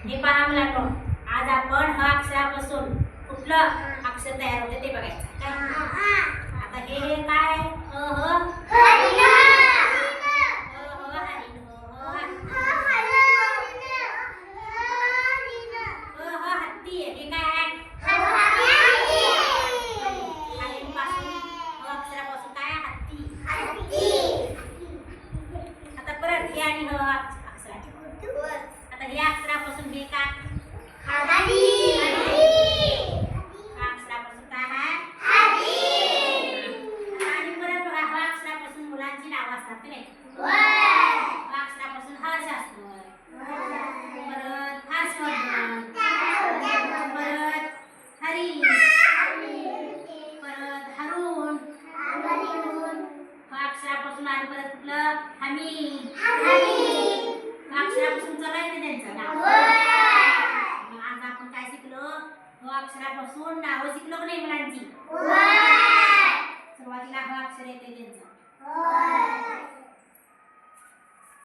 हे पहा मुलांनो, आज आपण ह अक्षरापासून कुठलं अक्षर तयार होते ते बघायचं काय. आता हे काय हरिण, हत्ती. हे काय हरिण पासून ह अक्षरापासून काय हत्ती. आता परत हे आणि ह अक्षराचे. आता हे अक्षरापासून हे काय अक्षरापासून काय आहे आणि परत ह अक्षरापासून मुलांची नाव असतात की नाही. अक्षरापासून हर्ष असतो, परत हर्षवर्धन, परत हरी, परत हरुण. अक्षरापासून आणि परत कुठलं हमी. अक्षरापासून चालायचं त्यांचं नाव. आज आपण काय शिकलो, अक्षरापासून नाव शिकलो की नाही मुलांची. सुरुवातीला ह अक्षर येते त्यांचं.